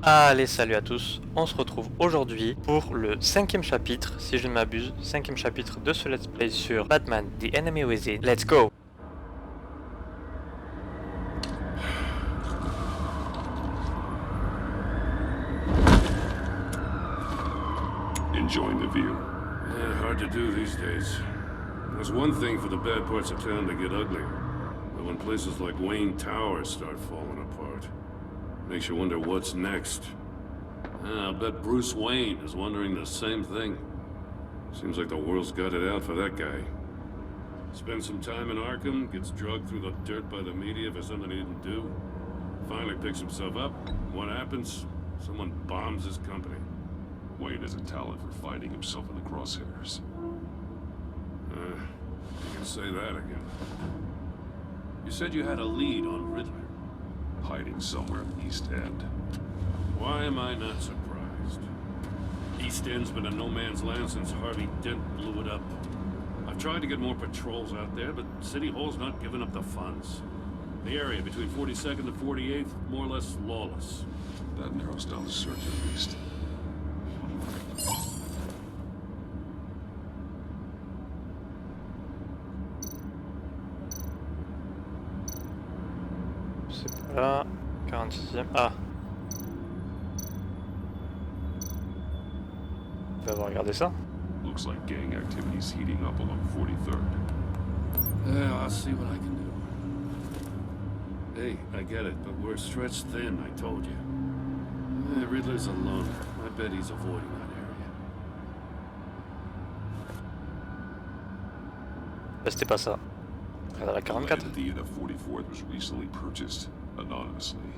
Allez, salut à tous, on se retrouve aujourd'hui pour le 5e chapitre, si je ne m'abuse, 5e chapitre de ce let's play sur Batman, The Enemy Within. Let's go! Enjoying the view. Yeah, hard to do these days. There's one thing for the bad parts of town to get ugly, but when places like Wayne Tower start falling apart, makes you wonder what's next. I'll bet Bruce Wayne is wondering the same thing. Seems like the world's got it out for that guy. Spends some time in Arkham, gets drugged through the dirt by the media for something he didn't do. Finally picks himself up. What happens? Someone bombs his company. Wayne has a talent for finding himself in the crosshairs. You can say that again. You said you had a lead on Riddler. Hiding somewhere in the East End. Why am I not surprised? East End's been a no-man's land since Harvey Dent blew it up. I've tried to get more patrols out there, but City Hall's not giving up the funds. The area between 42nd and 48th, more or less lawless. That narrows down the search at least. C'est pas là, 46e. Ah! On va regarder ça. Looks like gang activity's heating up along 43rd. Yeah, I'll see what I can do. Hey, I get it, but we're stretched thin, I told you. Riddler's alone. I bet he's avoiding that area. Bah, c'était pas ça. Regarde à la 44. Land at the end of 44th was recently purchased anonymously.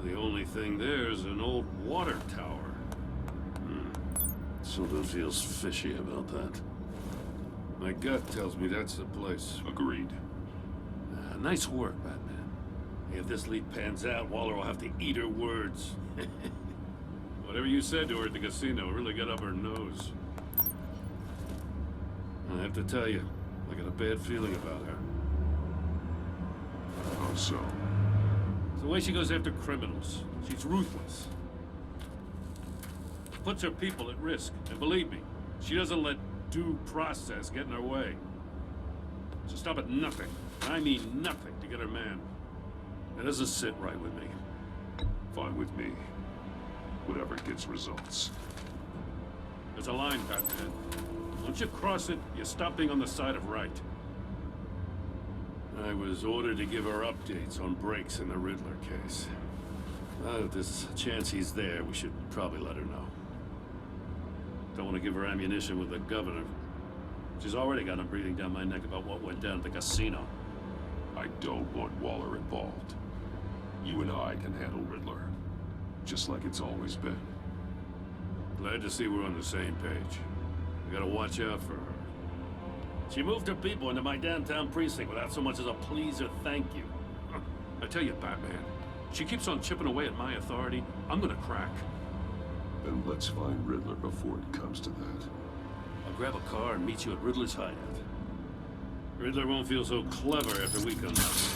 The only thing there is an old water tower. Something feels fishy about that. My gut tells me that's the place. Agreed. Nice work, Batman. If this lead pans out, Waller will have to eat her words. Whatever you said to her at the casino really got up her nose. I have to tell you, I got a bad feeling about her. How so? It's the way she goes after criminals. She's ruthless. Puts her people at risk, and believe me, she doesn't let due process get in her way. So stop at nothing, and I mean nothing, to get her man. That doesn't sit right with me. Fine with me. Whatever gets results. There's a line, Batman. Once you cross it, you stop being on the side of right. I was ordered to give her updates on breaks in the Riddler case. If there's a chance he's there, we should probably let her know. Don't want to give her ammunition with the governor. She's already got him breathing down my neck about what went down at the casino. I don't want Waller involved. You and I can handle Riddler. Just like it's always been. Glad to see we're on the same page. We gotta watch out for her. She moved her people into my downtown precinct without so much as a please or thank you. I tell you, Batman, she keeps on chipping away at my authority, I'm gonna crack. Then let's find Riddler before it comes to that. I'll grab a car and meet you at Riddler's hideout. Riddler won't feel so clever after we come out.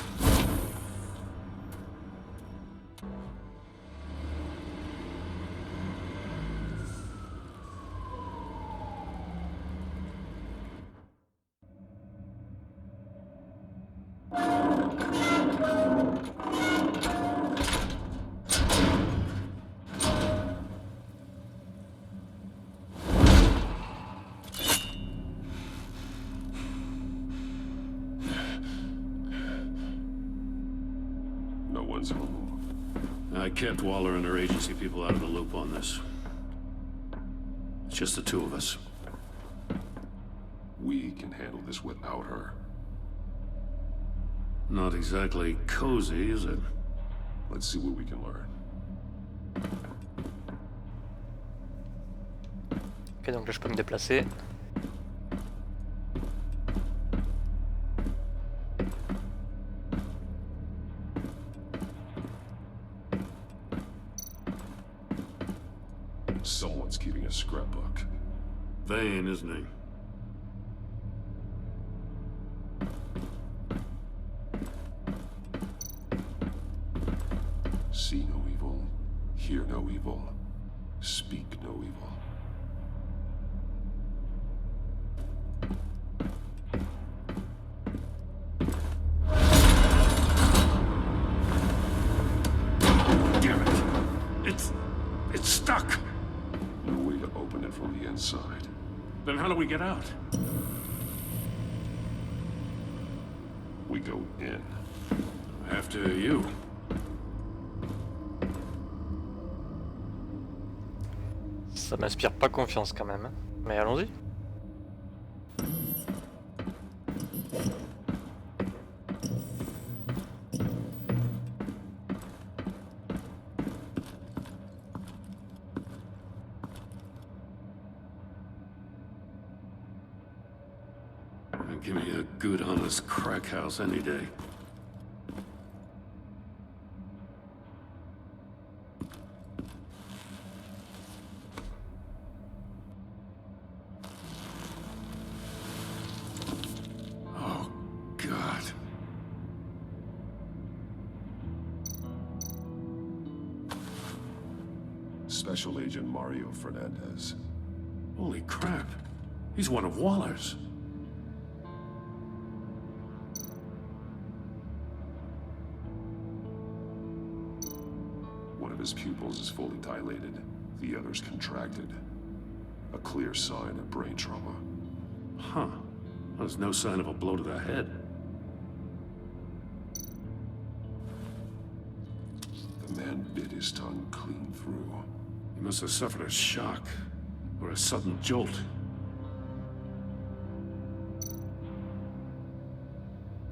No one's home. I kept Waller and her agency people out of the loop on this. It's just the two of us. We can handle this without her. Not exactly cozy, is it? Let's see what we can learn. Ok, donc là je peux me déplacer. Someone's keeping a scrapbook. Vain, isn't he? See no evil, Hear no evil. Speak no evil. Damn it! It's stuck! No way to open it from the inside. Then how do we get out? We go in. After you. Ça m'inspire pas confiance quand même, hein. Mais allons-y. Give me a good, honest crack house any day. Oh, God. Special Agent Mario Fernandez. Holy crap. He's one of Waller's. One of his pupils is fully dilated, the other's contracted. A clear sign of brain trauma. Huh. There's no sign of a blow to the head. The man bit his tongue clean through. He must have suffered a shock, or a sudden jolt.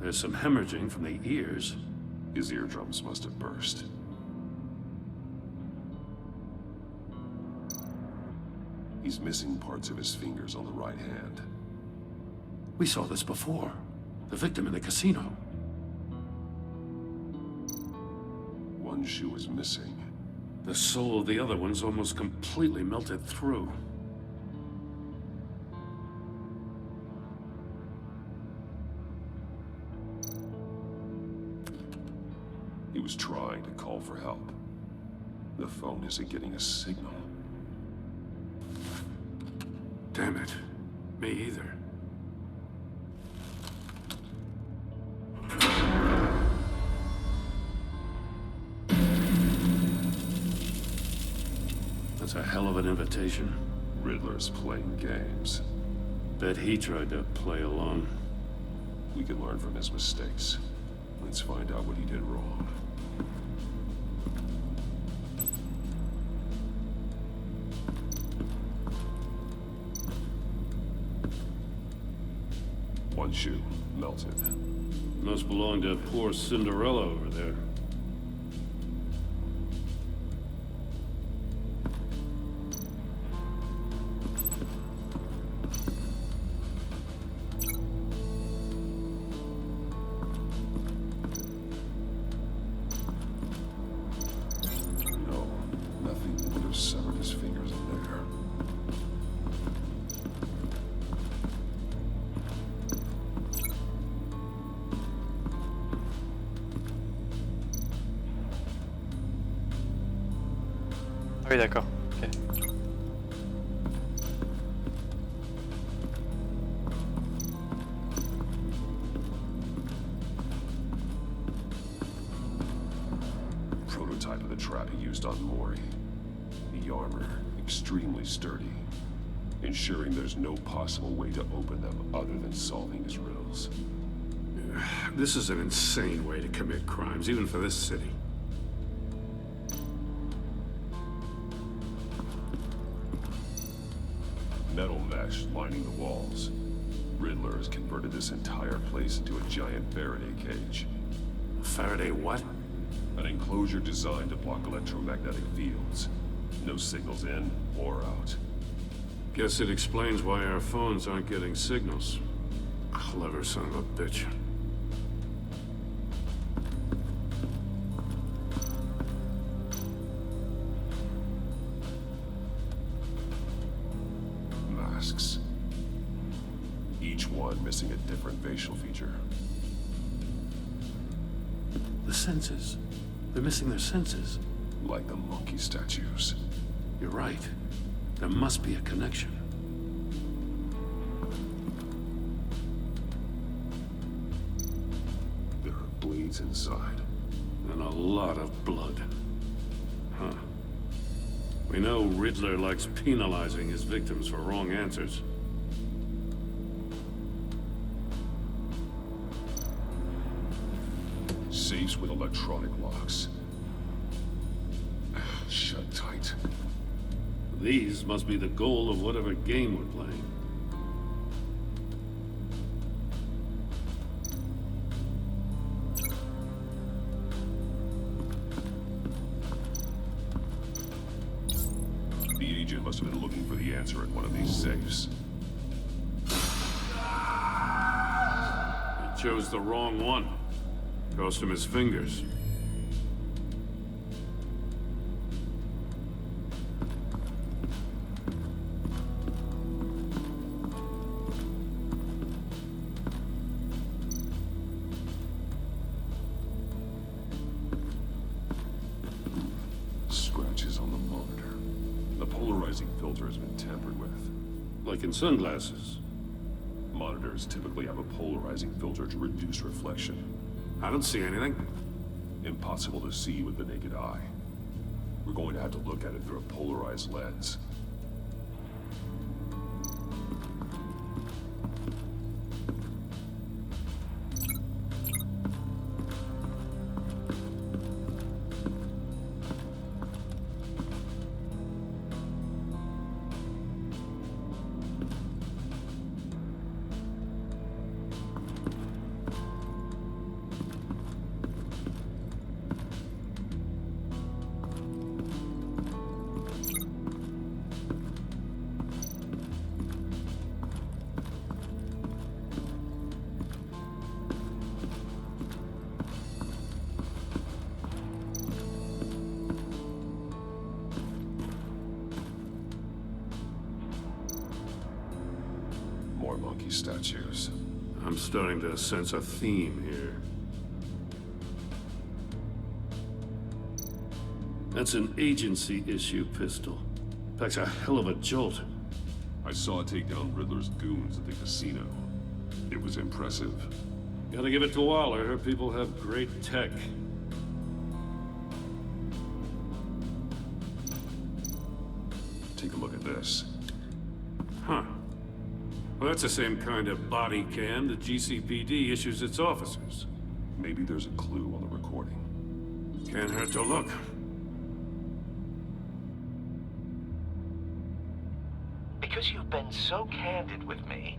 There's some hemorrhaging from the ears. His eardrums must have burst. He's missing parts of his fingers on the right hand. We saw this before. The victim in the casino. One shoe is missing. The sole of the other one's almost completely melted through. He was trying to call for help. The phone isn't getting a signal. Damn it. Me either. That's a hell of an invitation. Riddler's playing games. Bet he tried to play along. We can learn from his mistakes. Let's find out what he did wrong. One shoe, melted. Must belong to poor Cinderella over there. No, nothing would have severed his fingers in there. Oui, d'accord. Ok. Prototype of the trap he used on Mori. The armor, extremely sturdy, ensuring there's no possible way to open them other than solving his riddles. This is an insane way to commit crimes, even for this city. Metal mesh lining the walls. Riddler has converted this entire place into a giant Faraday cage. Faraday what? An enclosure designed to block electromagnetic fields. No signals in or out. Guess it explains why our phones aren't getting signals. Clever son of a bitch. Masks. Each one missing a different facial feature. The senses. They're missing their senses. like the monkey statues. You're right. There must be a connection. There are blades inside. And a lot of blood. Huh. We know Riddler likes penalizing his victims for wrong answers. Safes with electronic locks. Shut tight. These must be the goal of whatever game we're playing. The agent must have been looking for the answer at one of these safes. He chose the wrong one. Cost him his fingers. Scratches on the monitor. The polarizing filter has been tampered with. Like in sunglasses. Monitors typically have a polarizing filter to reduce reflection. I don't see anything. Impossible to see with the naked eye. We're going to have to look at it through a polarized lens. More monkey statues. I'm starting to sense a theme here. That's an agency issue pistol. Packs a hell of a jolt. I saw it take down Riddler's goons at the casino. It was impressive. Gotta give it to Waller. Her people have great tech. Take a look at this. Huh. Well, that's the same kind of body cam the GCPD issues its officers. Maybe there's a clue on the recording. Can't hurt to look. Because you've been so candid with me,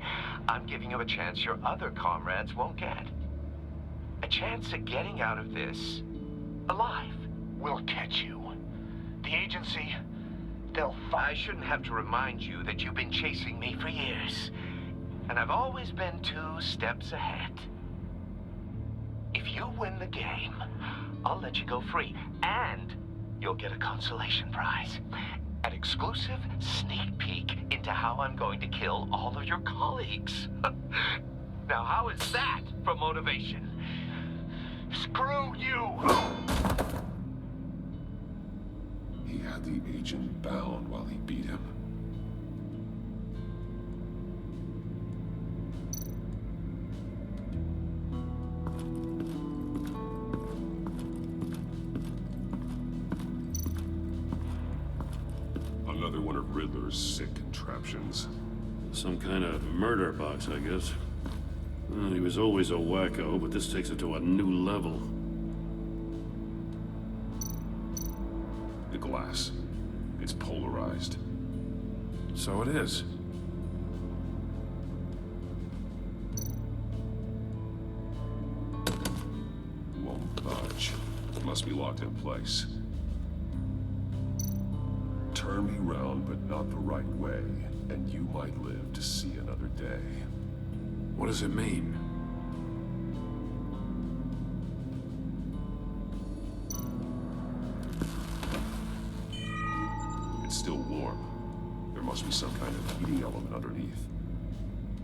I'm giving you a chance your other comrades won't get. A chance at getting out of this alive. We'll catch you. The agency, they'll I shouldn't have to remind you that you've been chasing me for years. And I've always been 2 steps ahead. If you win the game, I'll let you go free. And you'll get a consolation prize. An exclusive sneak peek into how I'm going to kill all of your colleagues. Now, how is that for motivation? screw you! He had the agent bound while he beat him. Another one of Riddler's sick contraptions. Some kind of murder box, I guess. Well, he was always a wacko, but this takes it to a new level. The glass. It's polarized. So it is. Won't budge. It must be locked in place. Turn me round, but not the right way, and you might live to see another day. What does it mean? It's still warm. There must be some kind of heating element underneath.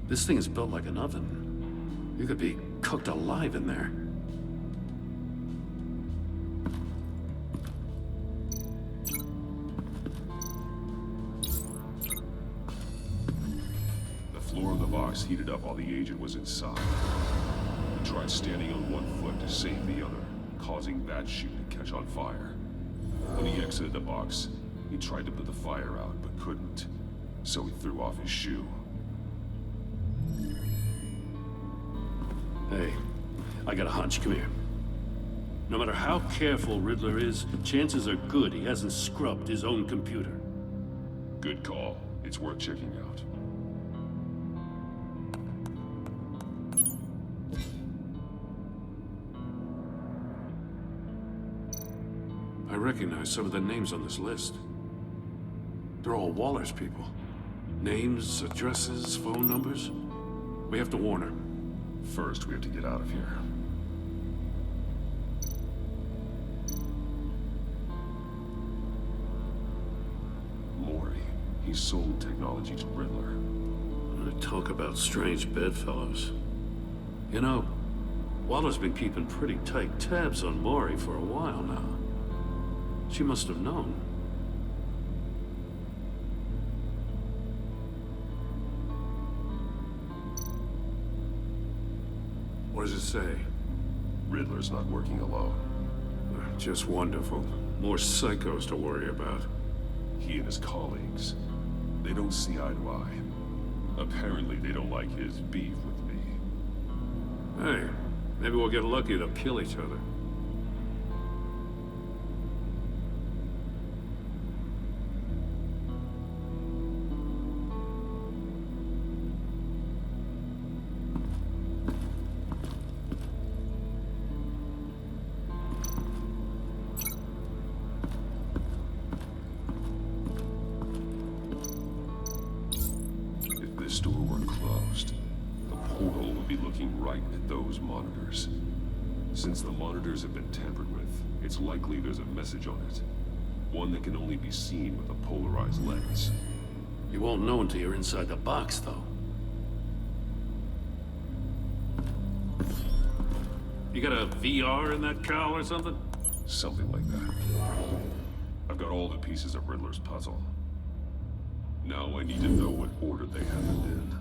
This thing is built like an oven. You could be cooked alive in there. box heated up while the agent was inside. He tried standing on one foot to save the other, causing that shoe to catch on fire. When he exited the box, he tried to put the fire out, but couldn't. So he threw off his shoe. Hey, I got a hunch. Come here. No matter how careful Riddler is, chances are good he hasn't scrubbed his own computer. Good call. It's worth checking out. I recognize some of the names on this list. They're all Waller's people. Names, addresses, phone numbers. We have to warn her. First, we have to get out of here. Mori. He sold technology to Riddler. Talk about strange bedfellows. You know, Waller's been keeping pretty tight tabs on Mori for a while now. She must have known. What does it say? Riddler's not working alone. Just wonderful. More psychos to worry about. He and his colleagues, they don't see eye to eye. Apparently, they don't like his beef with me. Hey, maybe we'll get lucky to kill each other. Since the monitors have been tampered with, it's likely there's a message on it. One that can only be seen with a polarized lens. You won't know until you're inside the box, though. You got a VR in that cowl or something? Something like that. I've got all the pieces of Riddler's puzzle. Now I need to know what order they happened in.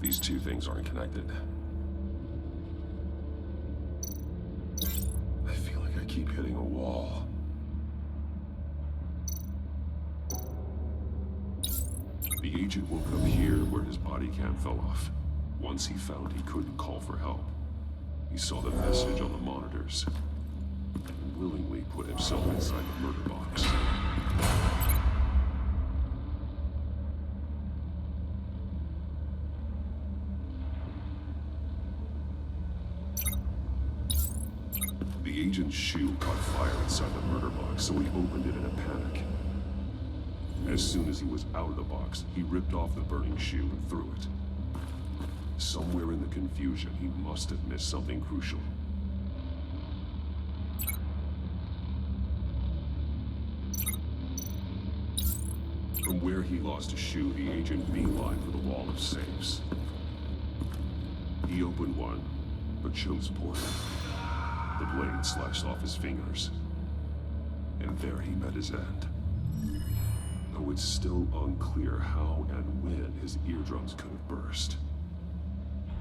These two things aren't connected. I feel like I keep hitting a wall. The agent woke up here where his body cam fell off. Once he found he couldn't call for help, he saw the message on the monitors and willingly put himself inside the murder box. The agent's shoe caught fire inside the murder box, so he opened it in a panic. As soon as he was out of the box, he ripped off the burning shoe and threw it. Somewhere in the confusion, he must have missed something crucial. From where he lost a shoe, the agent beelined for the wall of safes. He opened one, but chose poorly. The blade slashed off his fingers. And there he met his end. Though it's still unclear how and when his eardrums could have burst.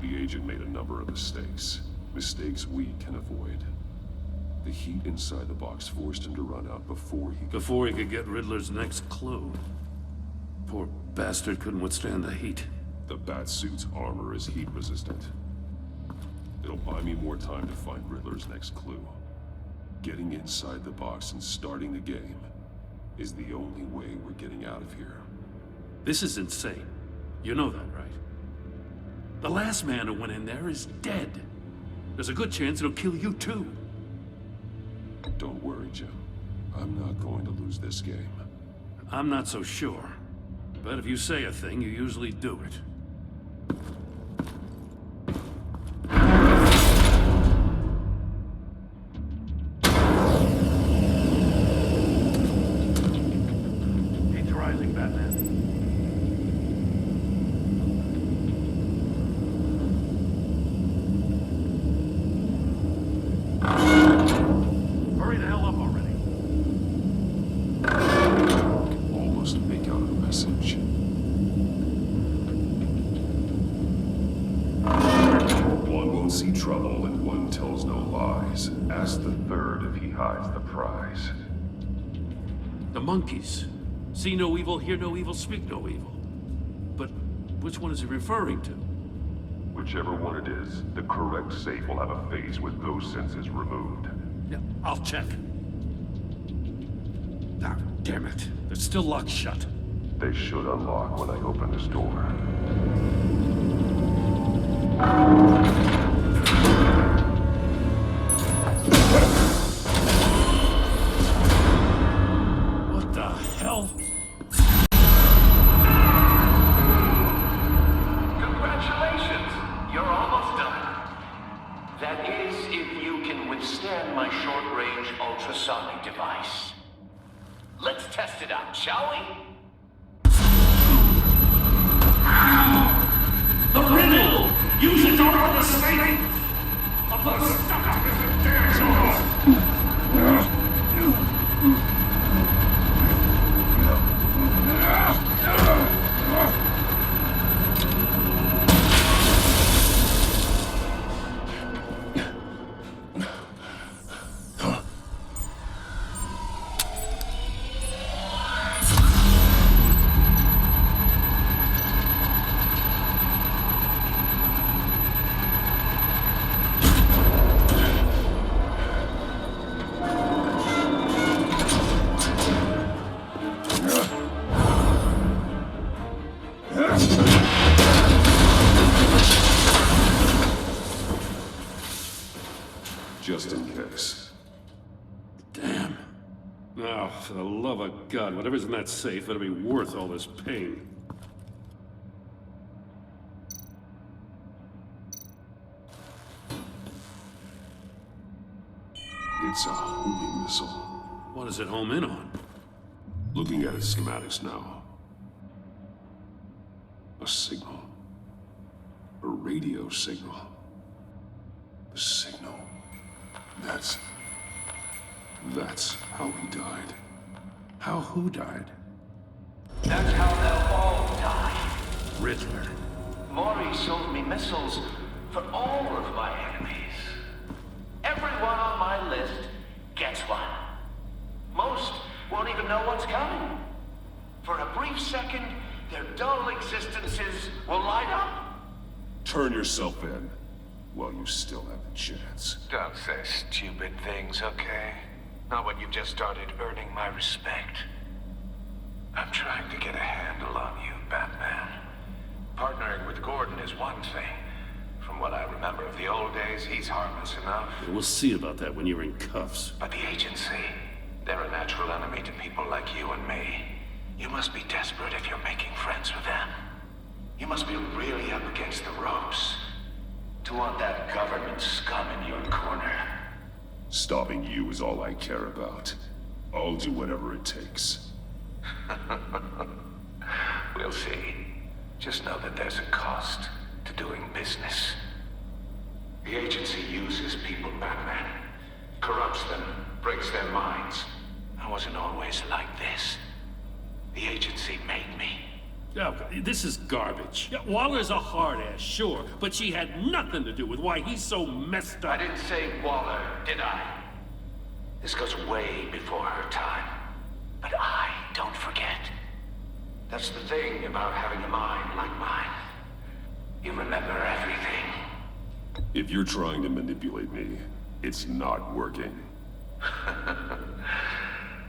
The agent made a number of mistakes. Mistakes we can avoid. The heat inside the box forced him to run out before he could get Riddler's next clue. Poor bastard couldn't withstand the heat. The Batsuit's armor is heat resistant. It'll buy me more time to find Riddler's next clue. Getting inside the box and starting the game is the only way we're getting out of here. This is insane. You know that, right? The last man who went in there is dead. There's a good chance it'll kill you too. Don't worry, Jim. I'm not going to lose this game. I'm not so sure. But if you say a thing, you usually do it. He's rising, Batman. Hurry the hell up already. Almost make out a message. One won't see trouble and one tells no lies. Ask the third if he hides the prize. The monkeys. See no evil, hear no evil, speak no evil. But which one is he referring to? Whichever one it is, the correct safe will have a phase with those senses removed. Yeah, I'll check. Ah, damn it. They're still locked shut. They should unlock when I open this door. What the hell? Congratulations! You're almost done. That is, if you can withstand my short-range ultrasonic device. Let's test it out, shall we? The riddle! Use it to run the state of the Stockage damn Just in case. Damn. Oh, for the love of God, whatever's in that safe better be worth all this pain. It's a homing missile. What does it home in on? Looking at its schematics now. A signal. A radio signal. A signal. That's how he died. How who died? That's how they'll all die. Riddler. Maury sold me missiles for all of my enemies. Everyone on my list gets one. Most won't even know what's coming. For a brief second, their dull existences will light up. Turn yourself in while you still have the chance. Don't say stupid things, okay? Not when you've just started earning my respect. I'm trying to get a handle on you, Batman. Partnering with Gordon is one thing. From what I remember of the old days, he's harmless enough. We'll see about that when you're in cuffs. But the agency, they're a natural enemy to people like you and me. You must be desperate if you're making friends with them. You must be really up against the ropes to want that government scum in your corner. Stopping you is all I care about. I'll do whatever it takes. We'll see. Just know that there's a cost to doing business. The agency uses people, Batman. Corrupts them, breaks their minds. I wasn't always like this. The agency made me. Oh, this is garbage. Yeah, Waller's a hard ass, sure, but she had nothing to do with why he's so messed I up. didn't say Waller, did I? This goes way before her time. But I don't forget. That's the thing about having a mind like mine. You remember everything. If you're trying to manipulate me, it's not working.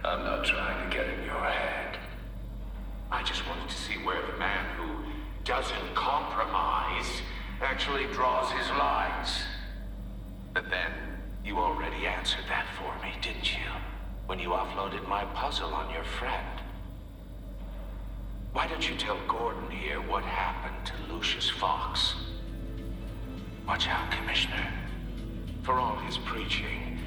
I'm not trying to get in your head. I just wanted to see where the man who doesn't compromise actually draws his lines. But then, you already answered that for me, didn't you? when you offloaded my puzzle on your friend. Why don't you tell Gordon here what happened to Lucius Fox? Watch out, Commissioner. For all his preaching,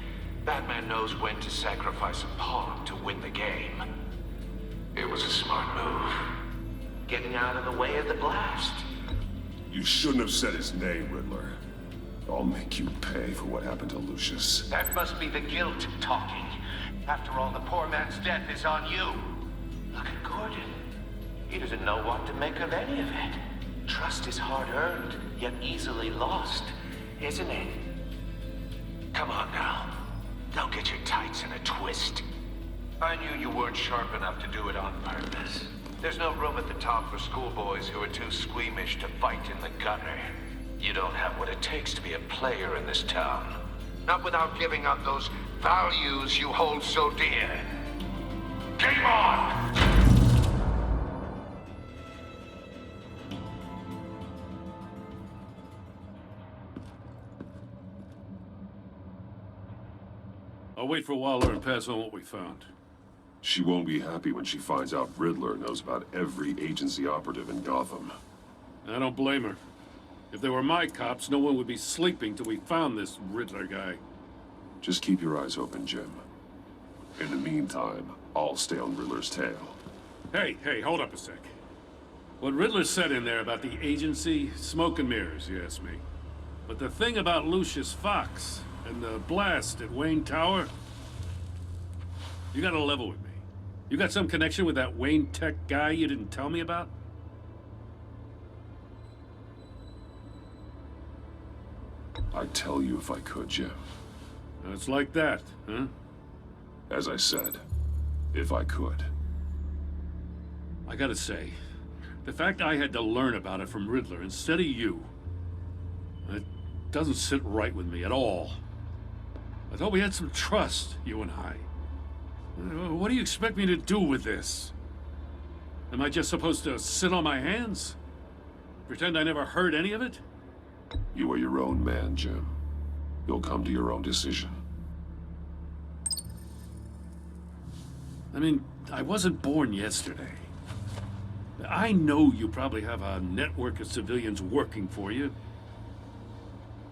Batman knows when to sacrifice a pawn to win the game. It was a smart move. Getting out of the way of the blast. You shouldn't have said his name, Riddler. I'll make you pay for what happened to Lucius. That must be the guilt talking. After all, the poor man's death is on you. Look at Gordon. He doesn't know what to make of any of it. Trust is hard-earned, yet easily lost, isn't it? Come on now. Don't get your tights in a twist. I knew you weren't sharp enough to do it on purpose. There's no room at the top for schoolboys who are too squeamish to fight in the gutter. You don't have what it takes to be a player in this town. Not without giving up those values you hold so dear. Game on! I'll wait for Waller and pass on what we found. She won't be happy when she finds out Riddler knows about every agency operative in Gotham. I don't blame her. If they were my cops, no one would be sleeping till we found this Riddler guy. Just keep your eyes open, Jim. In the meantime, I'll stay on Riddler's tail. Hey, hold up a sec. What Riddler said in there about the agency, smoke and mirrors, you ask me. But the thing about Lucius Fox and the blast at Wayne Tower, you gotta level with me. You got some connection with that Wayne Tech guy you didn't tell me about? I'd tell you if I could, Jim. It's like that, huh? As I said, if I could. I gotta say, the fact I had to learn about it from Riddler instead of you, it doesn't sit right with me at all. I thought we had some trust, you and I. What do you expect me to do with this? Am I just supposed to sit on my hands? Pretend I never heard any of it? You are your own man, Jim. You'll come to your own decision. I mean, I wasn't born yesterday. I know you probably have a network of civilians working for you.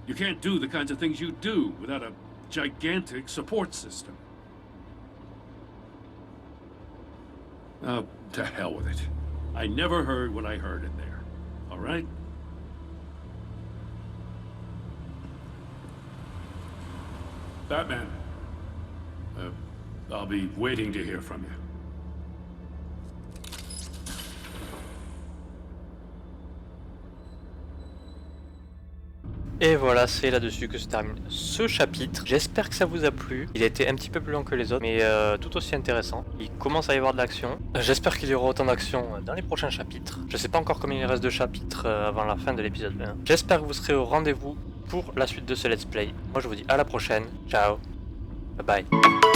You can't do the kinds of things you do without a gigantic support system. Oh, to hell with it. I never heard what I heard in there. All right? Batman. I'll be waiting to hear from you. Et voilà, c'est là-dessus que se termine ce chapitre. J'espère que ça vous a plu. Il a été un petit peu plus long que les autres, mais tout aussi intéressant. Il commence à y avoir de l'action. J'espère qu'il y aura autant d'action dans les prochains chapitres. Je sais pas encore combien il reste de chapitres avant la fin de l'épisode 20. J'espère que vous serez au rendez-vous pour la suite de ce let's play. Moi je vous dis à la prochaine. Ciao. Bye bye.